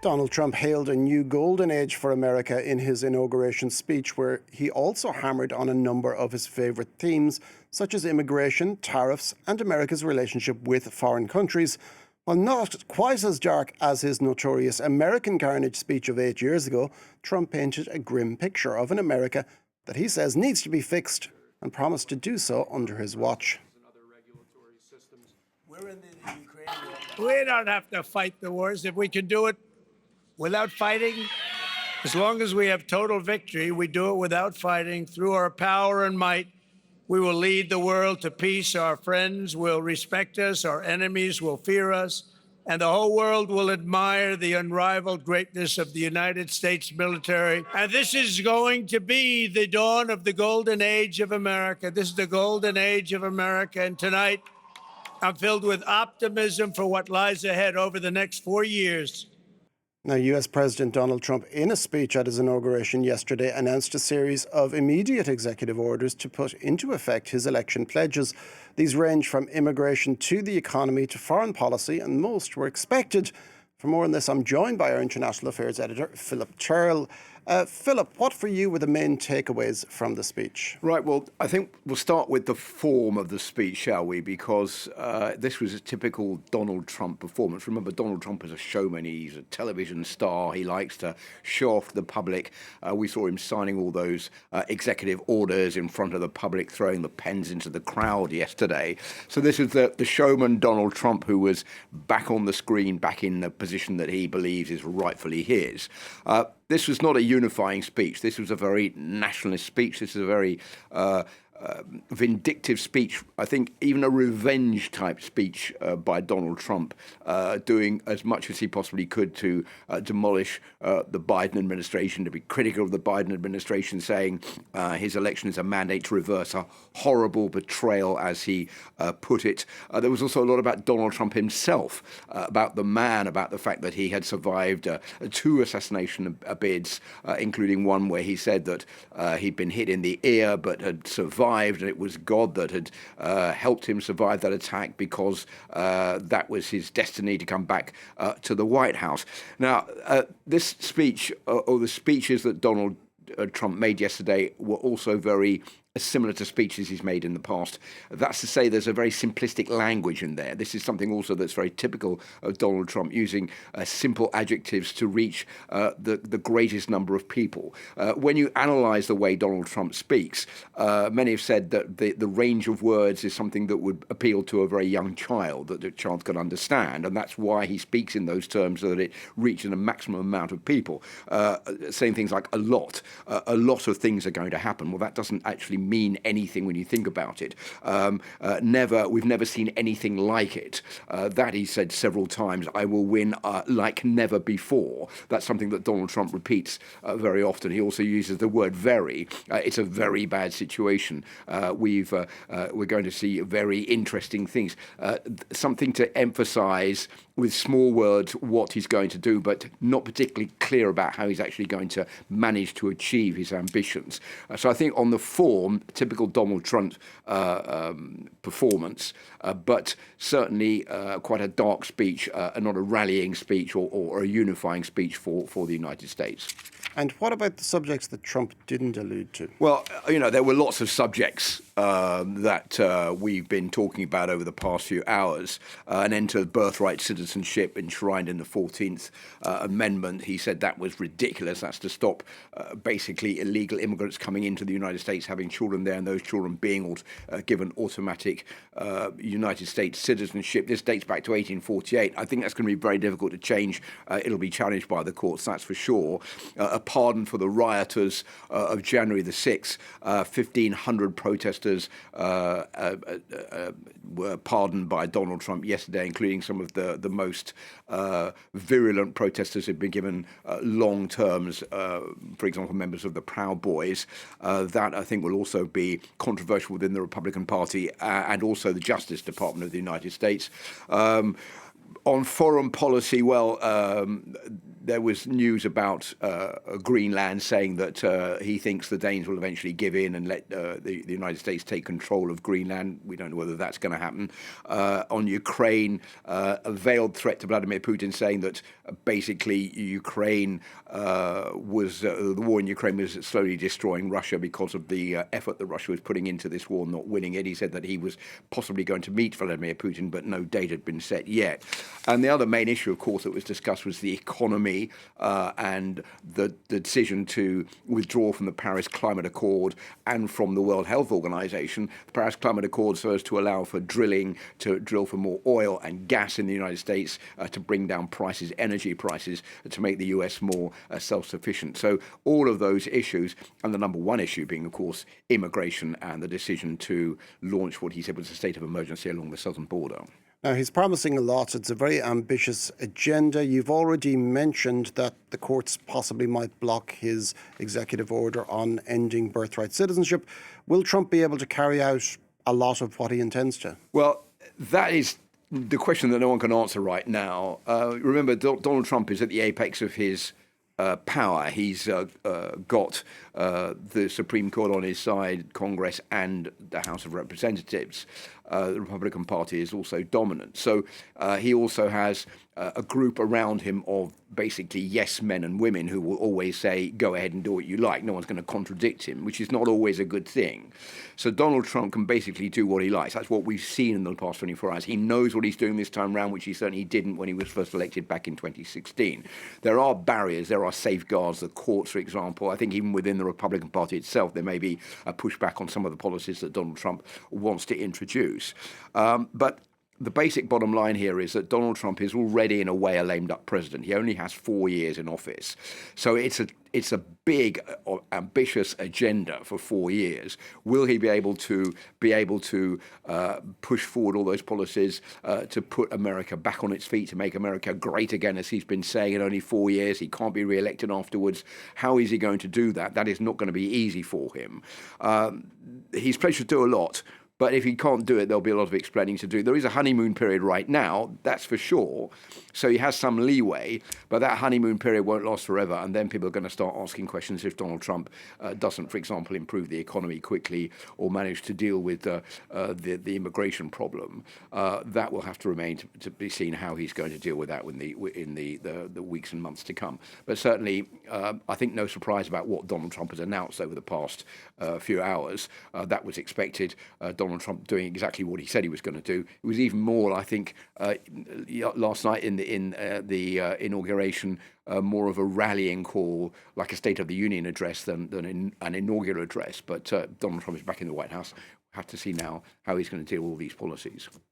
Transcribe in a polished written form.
Donald Trump hailed a new golden age for America in his inauguration speech, where he also hammered on a number of his favourite themes, such as immigration, tariffs, and America's relationship with foreign countries. While not quite as dark as his notorious American carnage speech of 8 years ago, Trump painted a grim picture of an America that he says needs to be fixed and promised to do so under his watch. We don't have to fight the wars. If we can do it without fighting, as long as we have total victory, we do it without fighting. Through our power and might, we will lead the world to peace. Our friends will respect us. Our enemies will fear us. And the whole world will admire the unrivaled greatness of the United States military. And this is going to be the dawn of the golden age of America. This is the golden age of America. And tonight, I'm filled with optimism for what lies ahead over the next 4 years. Now, US President Donald Trump, in a speech at his inauguration yesterday, announced a series of immediate executive orders to put into effect his election pledges. These range from immigration to the economy to foreign policy, and most were expected. For more on this, I'm joined by our international affairs editor, Philip Turle. Philip, what for you were the main takeaways from the speech? Right, well, I think we'll start with the form of the speech, shall we? Because this was a typical Donald Trump performance. Remember, Donald Trump is a showman. He's a television star. He likes to show off to the public. We saw him signing all those executive orders in front of the public, throwing the pens into the crowd yesterday. So this is the showman Donald Trump, who was back on the screen, back in the position that he believes is rightfully his. This was not a unifying speech. This was a very nationalist speech. This is a very vindictive speech. I think even a revenge type speech by Donald Trump, doing as much as he possibly could to demolish the Biden administration, to be critical of the Biden administration, saying his election is a mandate to reverse a horrible betrayal, as he put it. There was also a lot about Donald Trump himself, about the man, about the fact that he had survived 2 assassination bids, including one where he said that he'd been hit in the ear but had survived, and it was God that had helped him survive that attack, because that was his destiny to come back to the White House. Now, this speech, or the speeches that Donald Trump made yesterday, were also very similar to speeches he's made in the past. That's to say, there's a very simplistic language in there. This is something also that's very typical of Donald Trump, using simple adjectives to reach the greatest number of people. When you analyse the way Donald Trump speaks, many have said that the range of words is something that would appeal to a very young child, that the child can understand, and that's why he speaks in those terms, so that it reaches a maximum amount of people. Saying things like a lot of things are going to happen. Well, that doesn't actually mean anything when you think about it. We've never seen anything like it. That he said several times. I will win like never before. That's something that Donald Trump repeats very often. He also uses the word very. It's a very bad situation. We're going to see very interesting things. Something to emphasize with small words what he's going to do, but not particularly clear about how he's actually going to manage to achieve his ambitions. So I think on the form, typical Donald Trump performance, but certainly quite a dark speech, not a rallying speech or a unifying speech for the United States. And what about the subjects that Trump didn't allude to? Well, there were lots of subjects that we've been talking about over the past few hours. An end to birthright citizenship enshrined in the 14th Amendment. He said that was ridiculous. That's to stop basically illegal immigrants coming into the United States, having children there, and those children being given automatic United States citizenship. This dates back to 1848. I think that's going to be very difficult to change. It'll be challenged by the courts, that's for sure. A pardon for the rioters of January the 6th. 1,500 protesters were pardoned by Donald Trump yesterday, including some of the most virulent protesters who've been given long terms, for example, members of the Proud Boys. That, I think, will also be controversial within the Republican Party and also the Justice Department of the United States. On foreign policy, well, there was news about Greenland saying that he thinks the Danes will eventually give in and let the United States take control of Greenland. We don't know whether that's going to happen. On Ukraine, a veiled threat to Vladimir Putin saying that basically Ukraine the war in Ukraine was slowly destroying Russia because of the effort that Russia was putting into this war, not winning it. He said that he was possibly going to meet Vladimir Putin, but no date had been set yet. And the other main issue, of course, that was discussed was the economy and the decision to withdraw from the Paris Climate Accord and from the World Health Organization. The Paris Climate Accord serves to allow for drilling, to drill for more oil and gas in the United States, to bring down prices, energy prices, to make the US more self-sufficient. So all of those issues, and the number one issue being, of course, immigration and the decision to launch what he said was a state of emergency along the southern border. Now, he's promising a lot. It's a very ambitious agenda. You've already mentioned that the courts possibly might block his executive order on ending birthright citizenship. Will Trump be able to carry out a lot of what he intends to? Well, that is the question that no one can answer right now. Remember, Donald Trump is at the apex of his power. He's got the Supreme Court on his side, Congress, and the House of Representatives. The Republican Party is also dominant. So he also has a group around him of basically yes men and women who will always say, go ahead and do what you like. No one's going to contradict him, which is not always a good thing. So Donald Trump can basically do what he likes. That's what we've seen in the past 24 hours. He knows what he's doing this time around, which he certainly didn't when he was first elected back in 2016. There are barriers, there are safeguards, the courts, for example. I think even within the Republican Party itself, there may be a pushback on some of the policies that Donald Trump wants to introduce. But the basic bottom line here is that Donald Trump is already, in a way, a lame-duck president. He only has 4 years in office. So it's a big, ambitious agenda for 4 years. Will he be able to push forward all those policies to put America back on its feet, to make America great again, as he's been saying in only 4 years? He can't be re-elected afterwards. How is he going to do that? That is not going to be easy for him. He's pledged to do a lot. But if he can't do it, there'll be a lot of explaining to do. There is a honeymoon period right now, that's for sure. So he has some leeway, but that honeymoon period won't last forever. And then people are going to start asking questions if Donald Trump doesn't, for example, improve the economy quickly or manage to deal with the immigration problem. That will have to remain to be seen how he's going to deal with that in the weeks and months to come. But certainly, I think no surprise about what Donald Trump has announced over the past few hours. That was expected. Donald Trump doing exactly what he said he was going to do. It was even more, I think, last night in the inauguration, more of a rallying call, like a State of the Union address than an inaugural address. But Donald Trump is back in the White House. We'll have to see now how he's going to deal with all these policies.